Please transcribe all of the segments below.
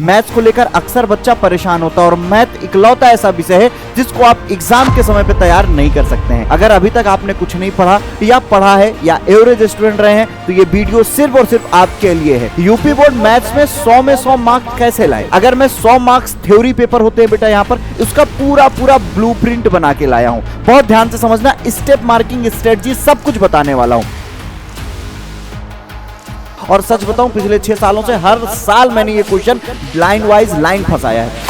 Maths को लेकर अक्सर बच्चा परेशान होता है और मैथ इकलौता ऐसा विषय है जिसको आप एग्जाम के समय पे तैयार नहीं कर सकते हैं। अगर अभी तक आपने कुछ नहीं पढ़ा या पढ़ा है या एवरेज स्टूडेंट रहे हैं तो ये वीडियो सिर्फ और सिर्फ आपके लिए है। यूपी बोर्ड मैथ्स में 100 में 100 मार्क्स कैसे लाए। अगर मैं 100 मार्क्स थ्योरी पेपर होते हैं बेटा यहाँ पर, उसका पूरा ब्लूप्रिंट बना के लाया हूं। बहुत ध्यान से समझना, स्टेप मार्किंग स्ट्रेटजी सब कुछ बताने वाला हूं। और सच बताऊं, पिछले 6 सालों से हर साल मैंने ये क्वेश्चन लाइन वाइज लाइन फंसाया है।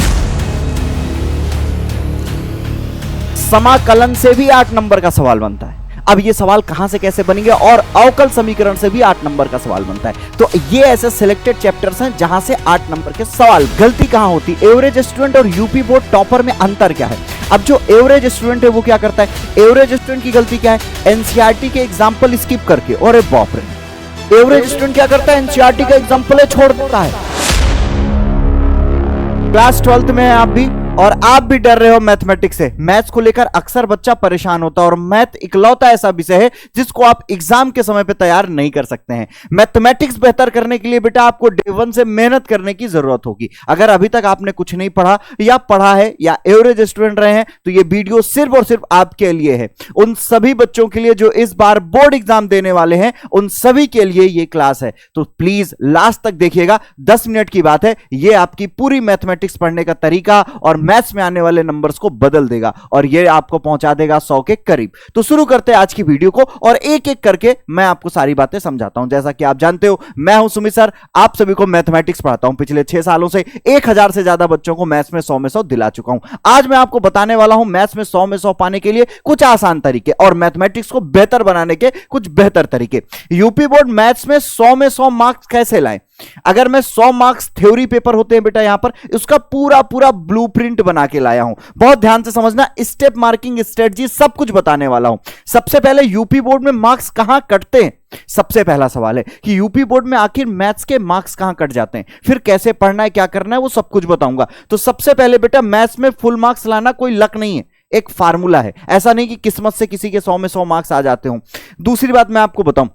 समाकलन से भी 8 नंबर का सवाल बनता है। अब ये सवाल कहां से कैसे बनेंगे, और अवकल समीकरण से भी 8 नंबर का सवाल बनता है। तो ये ऐसे सिलेक्टेड चैप्टर्स हैं जहां से 8 नंबर के सवाल। गलती कहां होती है? एवरेज स्टूडेंट और यूपी बोर्ड टॉपर में अंतर क्या है? अब जो एवरेज स्टूडेंट है वो क्या करता है? एवरेज स्टूडेंट की गलती क्या है? एनसीईआरटी के एग्जाम्पल स्किप करके, और बाप रे, एवरेज स्टूडेंट क्या करता है? एनसीईआरटी का एग्जाम्पल छोड़ देता है। क्लास 12th में है आप भी, और आप भी डर रहे हो मैथमेटिक्स से। मैथ्स को लेकर अक्सर बच्चा परेशान होता है और मैथ इकलौता ऐसा विषय है जिसको आप एग्जाम के समय पे तैयार नहीं कर सकते हैं। मैथमेटिक्स बेहतर करने के लिए बेटा आपको डे 1 से मेहनत करने की जरूरत होगी। अगर अभी तक आपने कुछ नहीं पढ़ा या पढ़ा है या एवरेज स्टूडेंट रहे हैं तो ये वीडियो सिर्फ और सिर्फ आपके लिए है। उन सभी बच्चों के लिए जो इस बार बोर्ड एग्जाम देने वाले हैं, उन सभी के लिए ये क्लास है। तो प्लीज लास्ट तक देखिएगा। 10 मिनट की बात है, ये आपकी पूरी मैथमेटिक्स पढ़ने का तरीका और मैथ्स में आने वाले नंबर्स को बदल देगा और ये आपको पहुंचा देगा 100 के करीब। तो शुरू करते हैं आज की वीडियो को, और एक एक करके मैं आपको सारी बातें समझाता हूं। जैसा कि आप जानते हो, मैं हूं सुमित सर, आप सभी को मैथमेटिक्स पढ़ाता हूं। पिछले 6 सालों से 1000 से ज्यादा बच्चों को मैथ्स में 100 में 100 दिला चुका हूं। आज मैं आपको बताने वाला हूं मैथ्स में 100 में 100 पाने के लिए कुछ आसान तरीके और मैथमेटिक्स को बेहतर बनाने के कुछ बेहतर तरीके। यूपी बोर्ड मैथ्स में 100 में 100 मार्क्स कैसे लाएं। अगर मैं 100 मार्क्स थ्योरी पेपर होते हैं बेटा यहां पर, उसका पूरा ब्लूप्रिंट बना के लाया हूं। बहुत ध्यान से समझना, स्टेप मार्किंग स्ट्रेटजी सब कुछ बताने वाला हूं। सबसे पहले यूपी बोर्ड में मार्क्स कहां कटते हैं, सबसे पहला सवाल है कि यूपी बोर्ड में आखिर मैथ्स के मार्क्स कहां कट जाते हैं, फिर कैसे पढ़ना है, क्या करना है, वो सब कुछ बताऊंगा। तो सबसे पहले बेटा, मैथ्स में फुल मार्क्स लाना कोई लक नहीं है, एक फार्मूला है। ऐसा नहीं कि किस्मत से किसी के 100 में 100 मार्क्स आ जाते हों। दूसरी बात मैं आपको बताऊं,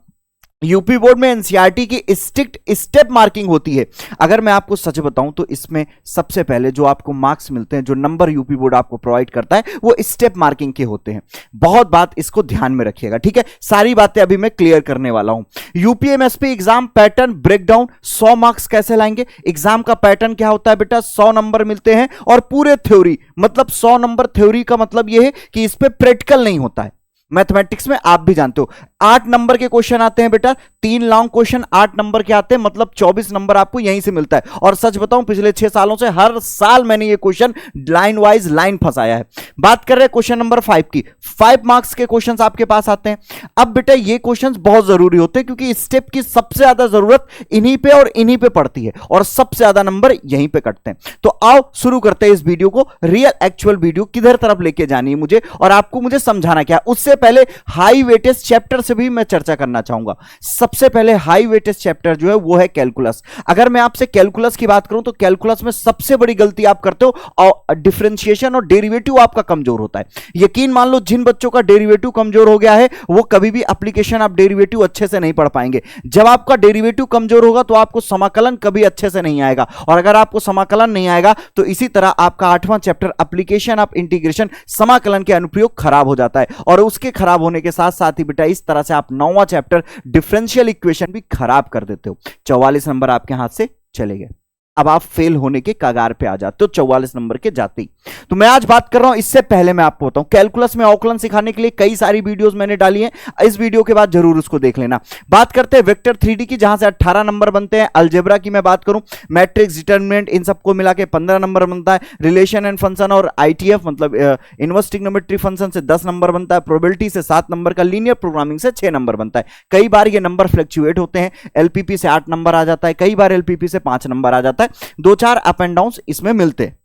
यूपी बोर्ड में एनसीईआरटी की स्ट्रिक्ट स्टेप मार्किंग होती है। अगर मैं आपको सच बताऊं तो इसमें सबसे पहले जो आपको मार्क्स मिलते हैं, जो नंबर यूपी बोर्ड आपको प्रोवाइड करता है, वो स्टेप मार्किंग के होते हैं। बहुत बात इसको ध्यान में रखिएगा, ठीक है। सारी बातें अभी मैं क्लियर करने वाला हूं। UPMSP exam pattern breakdown, 100 marks कैसे लाएंगे। एग्जाम का पैटर्न क्या होता है बेटा? 100 नंबर मिलते हैं और पूरे थ्योरी, मतलब 100 नंबर थ्योरी का मतलब यह है कि इस पे प्रैक्टिकल नहीं होता है। मैथमेटिक्स में आप भी जानते हो 8 नंबर के क्वेश्चन आते हैं बेटा, 3 लॉन्ग क्वेश्चन 8 नंबर के आते हैं, मतलब 24 नंबर आपको यहीं से मिलता है। और सच बताऊं, पिछले 6 सालों से हर साल मैंने ये क्वेश्चन लाइन वाइज लाइन फंसाया है। बात कर रहे हैं क्वेश्चन नंबर 5 की। 5 मार्क्स के क्वेश्चंस आपके पास आते हैं। अब बेटा ये क्वेश्चंस बहुत जरूरी होते हैं क्योंकि स्टेप की सबसे ज्यादा जरूरत इन्हीं पे और इन्हीं पे पड़ती है और सबसे ज्यादा नंबर यहीं पे कटते हैं। तो आओ शुरू करते हैं इस वीडियो को। रियल एक्चुअल वीडियो किधर तरफ लेके जानी है मुझे, और आपको मुझे समझाना क्या है। उससे पहले हाई वेटेज चैप्टर से भी मैं चर्चा करना चाहूंगा। सबसे पहले हाई वेटेज चैप्टर जो है वो है कैलकुलस। अगर मैं आपसे कैलकुलस की बात करूं तो कैलकुलस में सबसे बड़ी गलती आप करते हो, और डिफरेंशिएशन और डेरिवेटिव आपका कमजोर होता है। यकीन मान लो, जिन बच्चों का डेरिवेटिव कमजोर हो गया है वो कभी भी एप्लीकेशन आप डेरिवेटिव अच्छे से नहीं पढ़ पाएंगे। जब आपका डेरिवेटिव कमजोर होगा तो आपको समाकलन कभी अच्छे से नहीं आएगा, और अगर आपको समाकलन नहीं आएगा तो इसी तरह आपका 8वां चैप्टर एप्लीकेशन ऑफ इंटीग्रेशन, समाकलन के अनुप्रयोग खराब हो जाता है। और उसके खराब होने के साथ साथ ही बेटा इस तरह से आप 9वां चैप्टर डिफरेंशियल इक्वेशन भी खराब कर देते हो। 44 नंबर आपके हाथ से चले गए। अब आप फेल होने के कगार पे आ जाते हो 44 नंबर के जाते ही। तो मैं आज बात कर रहा हूं, इससे पहले मैं आपको बताऊं, कैलकुलस में अवकलन सिखाने के लिए कई सारी वीडियोस मैंने डाली हैं। इस वीडियो के बाद जरूर उसको देख लेना। बात करते हैं वेक्टर 3D की, जहां से 18 नंबर बनते हैं। अलजेब्रा की मैं बात करूं, मैट्रिक्स, डिटरमिनेंट, इन सबको मिला के 15 नंबर बनता है। रिलेशन एंड फंक्शन और ITF मतलब इनवर्स ट्रिग्नोमेट्री फंक्शन से 10 नंबर बनता है। प्रोबेबिलिटी से 7 नंबर का, लीनियर प्रोग्रामिंग से 6 नंबर बनता है। कई बार ये नंबर फ्लक्चुएट होते हैं। LPP से 8 नंबर आ जाता है, कई बार LPP से 5 नंबर आ जाता है। 2-4 अप एंड डाउन इसमें मिलते हैं।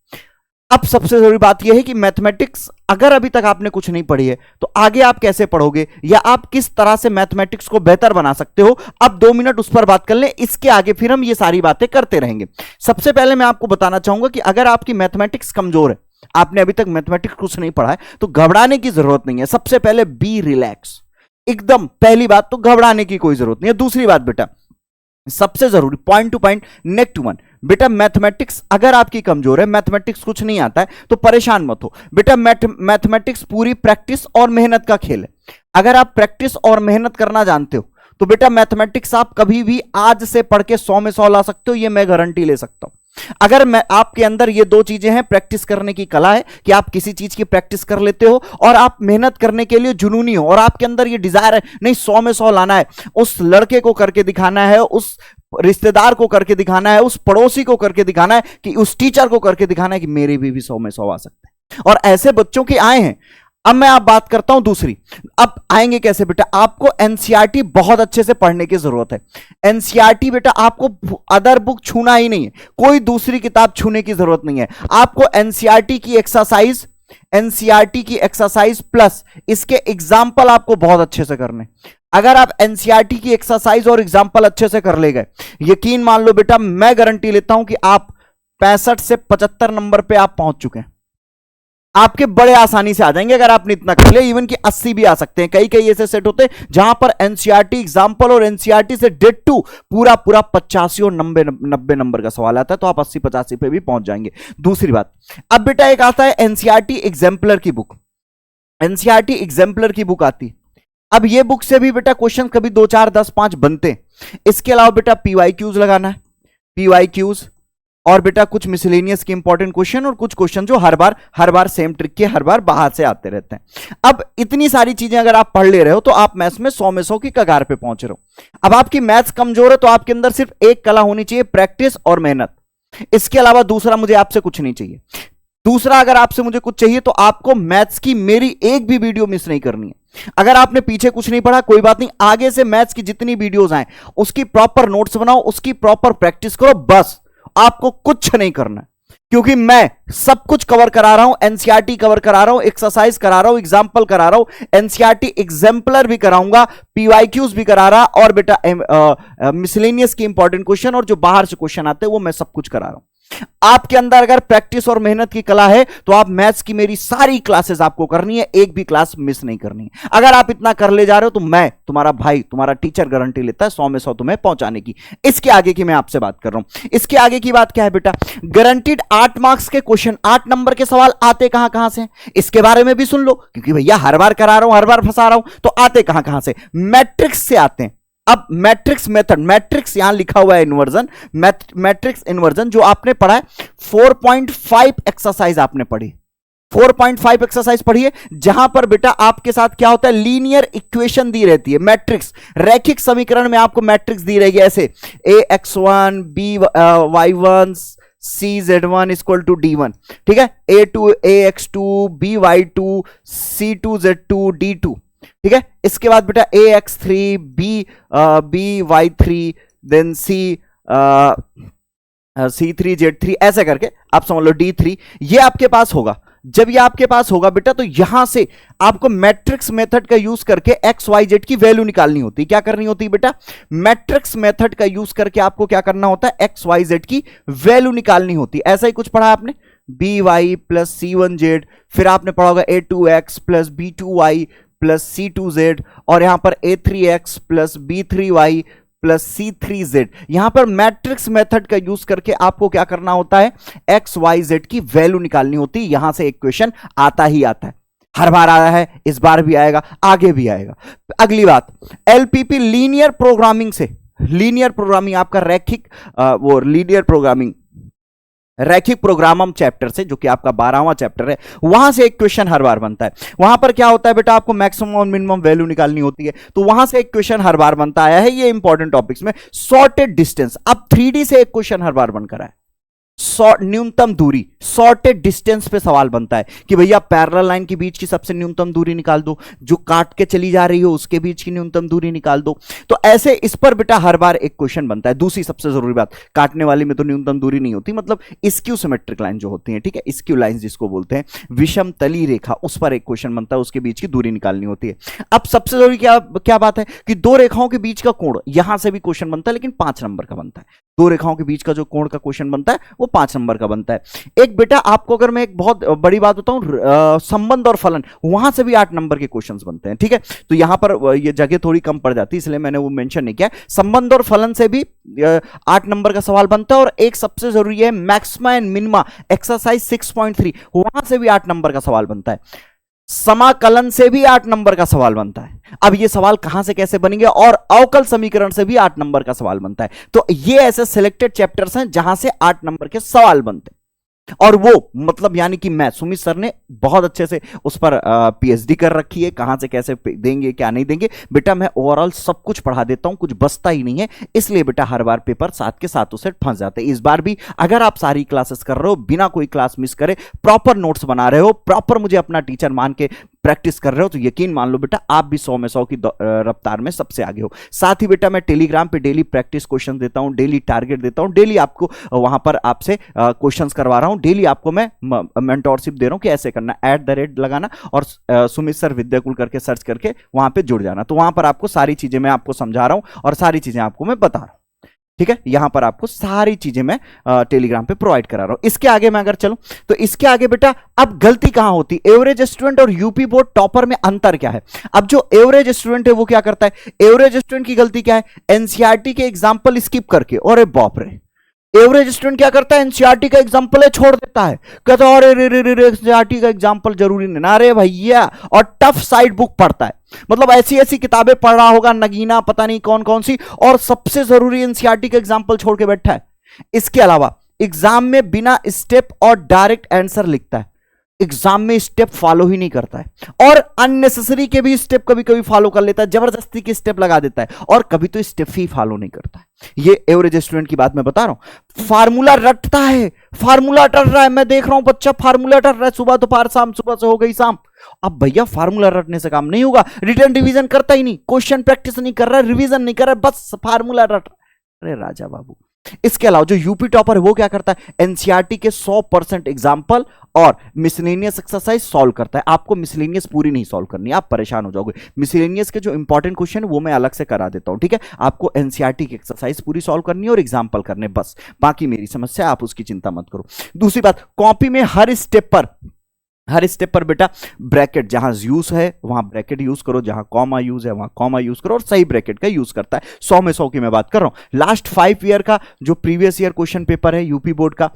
अब सबसे जरूरी बात यह है कि मैथमेटिक्स अगर अभी तक आपने कुछ नहीं पढ़ी है तो आगे आप कैसे पढ़ोगे, या आप किस तरह से मैथमेटिक्स को बेहतर बना सकते हो। अब 2 मिनट उस पर बात कर लें, इसके आगे फिर हम ये सारी बातें करते रहेंगे। सबसे पहले मैं आपको बताना चाहूंगा कि अगर आपकी मैथमेटिक्स कमजोर है, आपने अभी तक मैथमेटिक्स कुछ नहीं पढ़ा है, तो घबराने की जरूरत नहीं है। सबसे पहले बी रिलैक्स, एकदम पहली बात तो घबराने की कोई जरूरत नहीं है। दूसरी बात बेटा, सबसे जरूरी point to point, neck to one, बेटा मैथमेटिक्स अगर आपकी कमजोर है, मैथमेटिक्स कुछ नहीं आता है, तो परेशान मत हो बेटा। मैथमेटिक्स पूरी प्रैक्टिस और मेहनत का खेल है। अगर आप प्रैक्टिस और मेहनत करना जानते हो तो बेटा मैथमेटिक्स आप कभी भी आज से पढ़ के 100 में 100 ला सकते हो, ये मैं गारंटी ले सकता हूं। अगर मैं आपके अंदर ये दो चीजें हैं, प्रैक्टिस करने की कला है कि आप किसी चीज की प्रैक्टिस कर लेते हो, और आप मेहनत करने के लिए जुनूनी हो, और आपके अंदर ये डिजायर है नहीं 100 में 100 लाना है, उस लड़के को करके दिखाना है, उस रिश्तेदार को करके दिखाना है, उस पड़ोसी को करके दिखाना है, कि उस टीचर को करके दिखाना है कि मेरे भी 100 में 100 आ सकते हैं। और ऐसे बच्चों के आए हैं। अब मैं आप बात करता हूं दूसरी, अब आएंगे कैसे बेटा। आपको एनसीईआरटी बहुत अच्छे से पढ़ने की जरूरत है। एनसीईआरटी बेटा आपको अदर बुक छूना ही नहीं है, कोई दूसरी किताब छूने की जरूरत नहीं है। आपको एनसीईआरटी की एक्सरसाइज प्लस इसके एग्जाम्पल आपको बहुत अच्छे से करने। अगर आप एनसीईआरटी की एक्सरसाइज और एग्जाम्पल अच्छे से कर ले गए, यकीन मान लो बेटा, मैं गारंटी लेता हूं कि आप 65 से 75 नंबर पे आप पहुंच चुके हैं। आपके बड़े आसानी से आ जाएंगे अगर आपने इतना कर लिया, इवन कि 80 भी आ सकते हैं। कई कई ऐसे सेट होते हैं जहां पर एनसीईआरटी एग्जाम्पल और एनसीईआरटी से डेट टू पूरा 85 और 90 नंबर का सवाल आता है, तो आप 80-85 पे भी पहुंच जाएंगे। दूसरी बात, अब बेटा एक आता है एनसीईआरटी एग्जाम्पलर की बुक। एनसीईआरटी एग्जाम्पलर की बुक आती, अब ये बुक से भी बेटा क्वेश्चन कभी 2 4 10 5 बनते हैं। इसके अलावा बेटा पीवाईक्यूज लगाना है, पीवाईक्यूज, और बेटा कुछ मिसलेनियस के इंपॉर्टेंट क्वेश्चन, और कुछ क्वेश्चन जो हर बार सेम ट्रिक के हर बार बाहर से आते रहते हैं। अब इतनी सारी चीजें अगर आप पढ़ ले रहे हो तो आप मैथ्स में 100 में 100 की कगार पे पहुंच रहे हो। अब आपकी मैथ्स कमजोर है तो आपके अंदर सिर्फ एक कला होनी चाहिए, प्रैक्टिस और मेहनत। इसके अलावा दूसरा मुझे आपसे कुछ नहीं चाहिए। दूसरा अगर आपसे मुझे कुछ चाहिए तो आपको मैथ्स की मेरी एक भी वीडियो मिस नहीं करनी है। अगर आपने पीछे कुछ नहीं पढ़ा कोई बात नहीं, आगे से मैथ्स की जितनी वीडियोस आए उसकी प्रॉपर नोट्स बनाओ, उसकी प्रॉपर प्रैक्टिस करो, बस आपको कुछ नहीं करना है। क्योंकि मैं सब कुछ कवर करा रहा हूं, एनसीईआरटी कवर करा रहा हूं, एक्सरसाइज करा रहा हूं, एग्जाम्पल करा रहा हूं, एनसीईआरटी एग्जाम्पलर भी कराऊंगा, पीवाईक्यूज भी करा रहा, और बेटा मिसलेनियस के इंपॉर्टेंट क्वेश्चन और जो बाहर से क्वेश्चन आते हैं वो मैं सब कुछ करा रहा हूं। आपके अंदर अगर प्रैक्टिस और मेहनत की कला है तो आप मैथ्स की मेरी सारी क्लासेस आपको करनी है, एक भी क्लास मिस नहीं करनी है। अगर आप इतना कर ले जा रहे हो तो मैं तुम्हारा भाई, तुम्हारा टीचर गारंटी लेता है 100 में 100 तुम्हें पहुंचाने की। इसके आगे की मैं आपसे बात कर रहा हूं। इसके आगे की बात क्या है बेटा, गारंटीड 8 मार्क्स के क्वेश्चन, 8 नंबर के सवाल आते कहां कहां से, इसके बारे में भी सुन लो, क्योंकि भैया हर बार करा रहा हूं, हर बार फंसा रहा हूं, तो आते कहां कहां से, मैट्रिक्स से आते हैं। अब मैट्रिक्स मेथड, मैट्रिक्स यहां लिखा हुआ है इन्वर्जन, मैट्रिक्स इन्वर्जन जो आपने पढ़ा है 4.5 एक्सरसाइज आपने पढ़ी, 4.5 एक्सरसाइज पढ़ी है, जहां पर बेटा आपके साथ क्या होता है, लीनियर इक्वेशन दी रहती है, मैट्रिक्स रैखिक समीकरण में आपको मैट्रिक्स दी रहेगी ऐसे ax1 by1 cz1 equal to d1, ठीक है, a2 ax2 by2 c2z2 d2, ठीक है। इसके बाद बेटा ax3 by3 then c3 z3 ऐसे करके आप समझ लो d3, ये आपके पास होगा। जब ये आपके पास होगा बेटा तो यहां से आपको मैट्रिक्स मेथड का यूज करके एक्स वाई जेड की वैल्यू निकालनी होती है। क्या करनी होती है बेटा, मैट्रिक्स मेथड का यूज करके आपको क्या करना होता है, एक्स वाई जेड की वैल्यू निकालनी होती है। ऐसा ही कुछ पढ़ा आपने, b y plus c one z, फिर आपने पढ़ा होगा a two x plus b two y plus c two z, और यहां पर a three x plus b three y plus C3Z। यहां पर मैट्रिक्स मेथड का यूज करके आपको क्या करना होता है, एक्स वाई जेड की वैल्यू निकालनी होती है। यहां से एक क्वेश्चन आता ही आता है, हर बार आया है, इस बार भी आएगा, आगे भी आएगा। अगली बात, एलपीपी लीनियर प्रोग्रामिंग से, लीनियर प्रोग्रामिंग आपका रैखिक वो लीनियर प्रोग्रामिंग रैखिक प्रोग्रामम चैप्टर से, जो कि आपका 12वां चैप्टर है, वहां से एक क्वेश्चन हर बार बनता है। वहां पर क्या होता है बेटा, आपको मैक्सिमम और मिनिमम वैल्यू निकालनी होती है, तो वहां से एक क्वेश्चन हर बार बनता आया है। ये इंपॉर्टेंट टॉपिक्स में सॉर्टेड डिस्टेंस, अब 3D से एक क्वेश्चन हर बार बनकर आया, न्यूनतम दूरी, सॉर्टेड डिस्टेंस पे सवाल बनता है कि भैया पैरेलल लाइन के बीच की सबसे न्यूनतम दूरी निकाल दो, जो काट के चली जा रही हो उसके बीच की न्यूनतम दूरी निकाल दो। तो ऐसे इस पर बेटा हर बार एक क्वेश्चन बनता है। दूसरी सबसे जरूरी बात, काटने वाली में तो न्यूनतम दूरी नहीं होती, मतलब स्क्यू सिमेट्रिक लाइन जो होती है, ठीक है, स्क्यू लाइन जिसको बोलते हैं, विषम तली रेखा, उस पर एक क्वेश्चन बनता है, उसके बीच की दूरी निकालनी होती है। अब सबसे जरूरी क्या बात है कि दो रेखाओं के बीच का कोण, यहां से भी क्वेश्चन बनता है, लेकिन 5 नंबर का बनता है। दो रेखाओं के बीच का जो कोण का क्वेश्चन बनता है वो 5 नंबर का बनता है। एक बेटा आपको अगर मैं एक बहुत बड़ी बात बताऊं, संबंध और फलन, वहां से भी 8 नंबर के क्वेश्चंस बनते हैं। ठीक है, तो यहां पर ये जगह थोड़ी कम पड़ जाती है, इसलिए मैंने वो मेंशन नहीं किया। संबंध और फलन से भी 8 नंबर का सवाल बनता है। और एक सबसे जरूरी है मैक्सिमा एंड मिनिमा, एक्सरसाइज 6.3, वहां से भी 8 नंबर का सवाल बनता है। समाकलन से भी 8 नंबर का सवाल बनता है। अब ये सवाल कहां से कैसे बनेंगे, और अवकल समीकरण से भी 8 नंबर का सवाल बनता है। तो ये ऐसे सिलेक्टेड चैप्टर्स हैं जहां से 8 नंबर के सवाल बनते हैं। और वो मतलब यानी कि मैं, सुमित सर ने बहुत अच्छे से उस पर पीएचडी कर रखी है, कहां से कैसे देंगे क्या नहीं देंगे। बेटा मैं ओवरऑल सब कुछ पढ़ा देता हूं, कुछ बचता ही नहीं है, इसलिए बेटा हर बार पेपर साथ के साथ उसे फंस जाते हैं। इस बार भी अगर आप सारी क्लासेस कर रहे हो, बिना कोई क्लास मिस करे, प्रॉपर नोट्स बना रहे हो, प्रॉपर मुझे अपना टीचर मान के प्रैक्टिस कर रहे हो, तो यकीन मान लो बेटा आप भी 100 में 100 की रफ्तार में सबसे आगे हो। साथ ही बेटा मैं टेलीग्राम पे डेली प्रैक्टिस क्वेश्चन देता हूं, डेली टारगेट देता हूं, डेली आपको वहां पर आपसे क्वेश्चंस करवा रहा हूं, डेली आपको मैं मेंटोरशिप दे रहा हूं कि ऐसे करना, @ लगाना और सुमित सर विद्याकुल करके सर्च करके वहां पे जुड़ जाना। तो वहां पर आपको सारी चीजें मैं आपको समझा रहा हूं और सारी चीजें आपको मैं बता रहा हूं। ठीक है, यहां पर आपको सारी चीजें मैं टेलीग्राम पे प्रोवाइड करा रहा हूं। इसके आगे मैं अगर चलूं तो इसके आगे बेटा अब गलती कहां होती, एवरेज स्टूडेंट और यूपी बोर्ड टॉपर में अंतर क्या है। अब जो एवरेज स्टूडेंट है वो क्या करता है, एवरेज स्टूडेंट की गलती क्या है, एनसीईआरटी के एग्जाम्पल स्किप करके, और बाप रे, एवरेज स्टूडेंट क्या करता है, एनसीईआरटी का एग्जांपल है छोड़ देता है, कहता है अरे रे रे रे एनसीईआरटी का एग्जांपल जरूरी नहीं ना रे भैया, और टफ साइड बुक पढ़ता है, मतलब ऐसी ऐसी किताबें पढ़ रहा होगा, नगीना पता नहीं कौन कौन सी, और सबसे जरूरी एनसीईआरटी का एग्जांपल छोड़ के बैठा है। इसके अलावा एग्जाम में बिना स्टेप और डायरेक्ट आंसर लिखता है, एग्जाम में स्टेप फॉलो ही नहीं करता है, और अननेसेसरी के भी स्टेप कभी कभी फॉलो कर लेता है, जबरदस्ती के स्टेप लगा देता है, और कभी तो स्टेप ही फॉलो नहीं करता है। ये एवरेज स्टूडेंट की बात मैं बता रहा हूं। फार्मूला रटता है, फार्मूला रट रहा है, मैं देख रहा हूं बच्चा फार्मूला रट रहा है, सुबह दोपहर शाम, सुबह से हो गई शाम। अब भैया फार्मूला रटने से काम नहीं होगा, रिटर्न डिवीजन करता ही नहीं, क्वेश्चन प्रैक्टिस नहीं कर रहा है, रिवीजन नहीं कर रहा है, बस फार्मूला रट रहा है। अरे राजा बाबू। इसके अलावा जो यूपी टॉपर है वो क्या करता है, एनसीईआरटी के 100% एग्जाम्पल और मिसलेनियस एक्सरसाइज सॉल्व करता है। आपको मिसलेनियस पूरी नहीं सॉल्व करनी, आप परेशान हो जाओगे। मिसलेनियस के जो इंपॉर्टेंट क्वेश्चन है वो मैं अलग से करा देता हूं, ठीक है। आपको एनसीईआरटी की एक्सरसाइज पूरी सॉल्व करनी है और एग्जाम्पल करने, बस। बाकी मेरी समस्या, आप उसकी चिंता मत करो। दूसरी बात, कॉपी में हर स्टेप पर बेटा ब्रैकेट, जहां यूज है वहां ब्रैकेट यूज करो, जहां कॉमा यूज है वहां कॉमा यूज करो, और सही ब्रैकेट का यूज करता है। 100 में 100 की मैं बात कर रहा हूं। लास्ट 5 ईयर का जो प्रीवियस ईयर क्वेश्चन पेपर है यूपी बोर्ड का,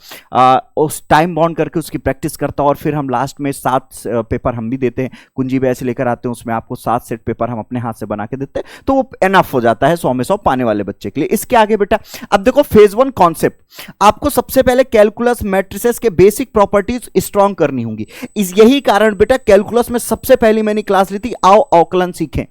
उस टाइम बाउंड करके उसकी प्रैक्टिस करता हूं, और फिर हम लास्ट में 7 पेपर हम भी देते हैं, कुंजी बैच लेकर आते हैं, उसमें आपको 7 सेट पेपर हम अपने हाथ से बना के देते हैं, तो वो एनफ हो जाता है 100 में 100 पाने वाले बच्चे के लिए। इसके आगे बेटा अब देखो, फेज 1 कॉन्सेप्ट, आपको सबसे पहले कैलकुलस मैट्रिसेस के बेसिक प्रॉपर्टीज स्ट्रॉन्ग करनी होंगी। यही कारण बेटा कैलकुलस में सबसे पहली मैंने क्लास ली थी, आओ अवकलन सीखें,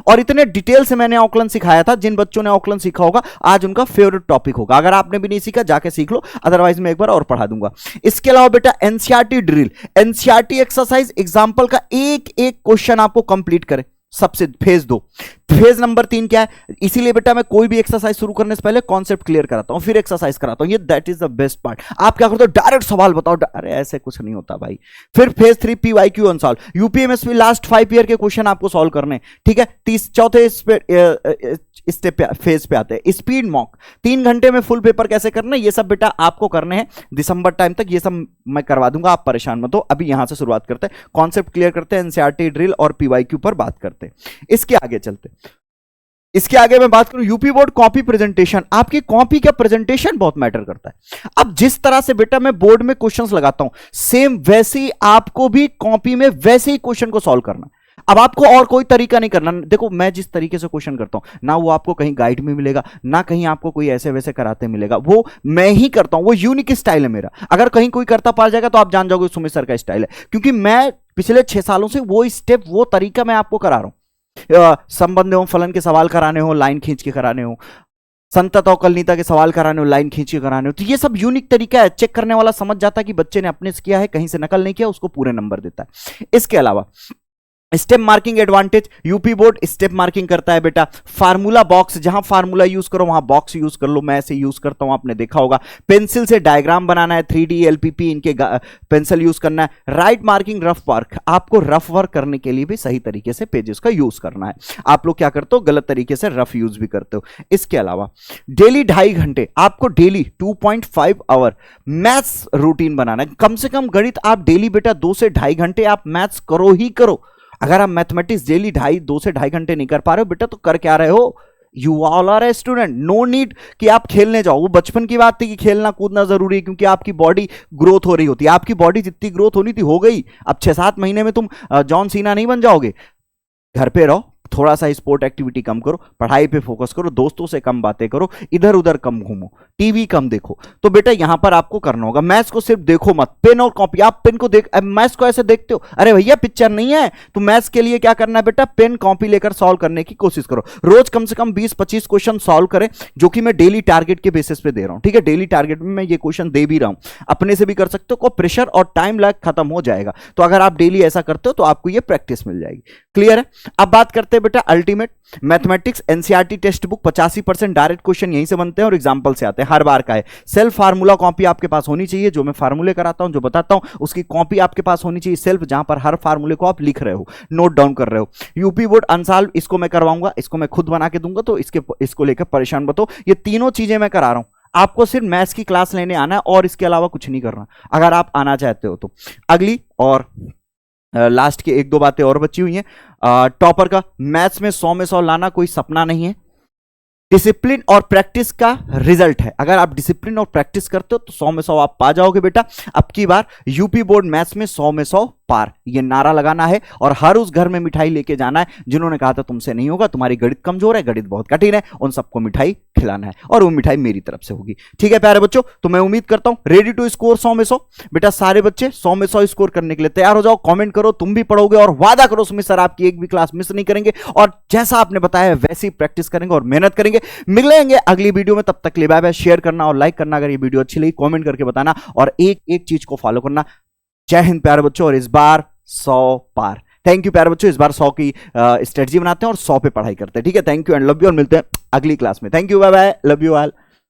और इतने डिटेल से मैंने अवकलन सिखाया था, जिन बच्चों ने अवकलन सीखा होगा आज उनका फेवरेट टॉपिक होगा। अगर आपने भी नहीं सीखा जाके सीख लो, अदरवाइज मैं एक बार और पढ़ा दूंगा। इसके अलावा बेटा NCERT drill, NCERT exercise example का एक एक क्वेश्चन आपको कंप्लीट करें, सबसे फेज 2। फेज नंबर 3 क्या है, इसीलिए बेटा मैं कोई भी एक्सरसाइज शुरू करने से पहले कॉन्सेप्ट क्लियर कराता हूं, फिर एक्सरसाइज कराता हूं, ये that is the best part. आप क्या करते हो, डायरेक्ट सवाल बताओ, अरे ऐसे कुछ नहीं होता भाई। फिर phase 3 PYQ unsolved, UPMSP last 5 year के क्वेश्चन आपको सॉल्व करने, ठीक है। चौथे स्टेप फेज पे आते हैं स्पीड मॉक, 3 घंटे में फुल पेपर कैसे करना है, ये सब बेटा आपको करने हैं दिसंबर टाइम तक, ये सब मैं करवा दूंगा, आप परेशान मत हो। अभी यहां से शुरुआत करते हैं, कॉन्सेप्ट क्लियर करते हैं, एनसीईआरटी ड्रिल और पीवाईक्यू पर बात करते हैं। इसके आगे चलते, इसके आगे मैं बात करूं यूपी बोर्ड कॉपी प्रेजेंटेशन, आपकी कॉपी का प्रेजेंटेशन बहुत मैटर करता है। अब जिस तरह से बेटा मैं बोर्ड में क्वेश्चंस लगाता हूं, सेम वैसे ही आपको भी कॉपी में वैसे ही क्वेश्चन को सॉल्व करना। अब आपको और कोई तरीका नहीं करना। देखो मैं जिस तरीके से क्वेश्चन करता हूं ना, वो आपको कहीं गाइड में मिलेगा, ना कहीं आपको कोई ऐसे वैसे कराते मिलेगा, वो मैं ही करता हूं, वो यूनिक स्टाइल है मेरा। अगर कहीं कोई करता पा जाएगा तो आप जान जाओगे सुमित सर का स्टाइल है, क्योंकि मैं पिछले 6 सालों से वो स्टेप, वो तरीका मैं आपको करा रहा हूं। संबंध एवं फलन के सवाल कराने हो, लाइन खींच के कराने हो, संतत और कलनीता के सवाल कराने हो, लाइन खींच के कराने हो, तो ये सब यूनिक तरीका है। चेक करने वाला समझ जाता है कि बच्चे ने अपने से किया है, कहीं से नकल नहीं किया, उसको पूरे नंबर देता है। इसके अलावा step marking advantage, UP board step marking करता है बेटा। फार्मूला बॉक्स, जहां फार्मूला यूज करो वहां बॉक्स यूज कर लो, मैं ऐसे यूज करता हूं, आपने देखा होगा। पेंसिल से डायग्राम बनाना है, 3D LPP इनके पेंसिल यूज करना है। राइट मार्किंग रफ वर्क, आपको रफ वर्क करने के लिए भी सही तरीके से पेजेस का यूज करना है। आप लोग क्या करते हो, गलत तरीके से रफ यूज भी करते हो। इसके अलावा डेली 2.5 घंटे आपको, डेली 2.5 आवर मैथ्स रूटीन बनाना है। कम से कम गणित आप डेली बेटा 2 से 2.5 घंटे आप मैथ्स करो ही करो। अगर आप मैथमेटिक्स डेली 2 से 2.5 घंटे नहीं कर पा रहे हो बेटा, तो कर क्या रहे हो? You all are a student. No need कि आप खेलने जाओ। वो बचपन की बात थी कि खेलना कूदना जरूरी है, क्योंकि आपकी बॉडी ग्रोथ हो रही होती है। आपकी बॉडी जितनी ग्रोथ होनी थी हो गई। अब 6-7 महीने में तुम जॉन सीना नहीं बन जाओगे। घर पे रहो, थोड़ा सा स्पोर्ट एक्टिविटी कम करो, पढ़ाई पे फोकस करो, दोस्तों से कम बातें करो, इधर उधर कम घूमो, टीवी कम देखो। तो बेटा यहां पर आपको करना होगा, मैथ्स को सिर्फ देखो मत, पेन और कॉपी। आप पेन को देख, मैथ्स को ऐसे देखते हो, अरे भैया पिक्चर नहीं है। तो मैथ्स के लिए क्या करना है बेटा, पेन कॉपी लेकर सॉल्व करने की कोशिश करो। रोज कम से कम 20-25 क्वेश्चन सॉल्व करें, जो कि मैं डेली टारगेट के बेसिस पे दे रहा हूं। ठीक है, डेली टारगेट में मैं ये क्वेश्चन दे भी रहा हूं, अपने से भी कर सकते हो। को प्रेशर और टाइम लैग खत्म हो जाएगा। तो अगर आप डेली ऐसा करते हो तो आपको ये प्रैक्टिस मिल जाएगी। क्लियर है? अब बात करते हैं बेटा ultimate mathematics NCERT text book. 85% direct question यहीं से बनते हैं और एग्जांपल से आते हैं, हर बार का है। सेल्फ फार्मूला कॉपी आपके पास होनी चाहिए, जो मैं फार्मूले कराता हूं, जो बताता हूं, उसकी कॉपी आपके पास होनी चाहिए सेल्फ, जहां पर हर फार्मूले को आप लिख रहे हो, नोट डाउन कर रहे हो। यूपी बोर्ड अनसॉल्व, इसको मैं करवाऊंगा, इसको मैं खुद बना के दूंगा, तो इसको लेकर परेशान मत हो। ये तीनों चीजें मैं करा रहा हूं, आपको सिर्फ मैथ्स की क्लास लेने आना है और इसके अलावा कुछ नहीं करना, अगर आप आना चाहते हो तो। अगली और लास्ट की 1-2 बातें और बची हुई हैं। टॉपर का, मैथ्स में 100 में 100 लाना कोई सपना नहीं है, डिसिप्लिन और प्रैक्टिस का रिजल्ट है। अगर आप डिसिप्लिन और प्रैक्टिस करते हो तो 100 में 100 आप पा जाओगे बेटा। अब की बार यूपी बोर्ड मैथ्स में 100 में 100 पार, ये नारा लगाना है और हर उस घर में मिठाई लेके जाना है जिन्होंने कहा था तुमसे नहीं होगा, तुम्हारी गणित कमजोर है, गणित बहुत कठिन है, उन सबको मिठाई खिलाना है और वो मिठाई मेरी तरफ से होगी। ठीक है प्यारे बच्चों, तो मैं उम्मीद करता हूं रेडी टू स्कोर 100 में 100। बेटा सारे बच्चे 100 में 100 स्कोर करने के लिए तैयार हो जाओ, कमेंट करो, तुम भी पढ़ोगे और वादा करो सुमित सर आपकी एक भी क्लास मिस नहीं करेंगे और जैसा आपने बताया वैसी प्रैक्टिस करेंगे और मेहनत करेंगे। मिलेंगे अगली वीडियो में, तब तक के लिए बाय बाय। शेयर करना और लाइक करना अगर ये वीडियो अच्छी लगी, कमेंट करके बताना और एक एक चीज को फॉलो करना। जय हिंद प्यारे बच्चों, और इस बार 100 पार। थैंक यू प्यारे बच्चों, इस बार 100 की स्ट्रेटजी बनाते हैं और 100 पे पढ़ाई करते हैं। ठीक है, thank you and love you, और मिलते हैं अगली क्लास में। Thank you, bye bye, love you all.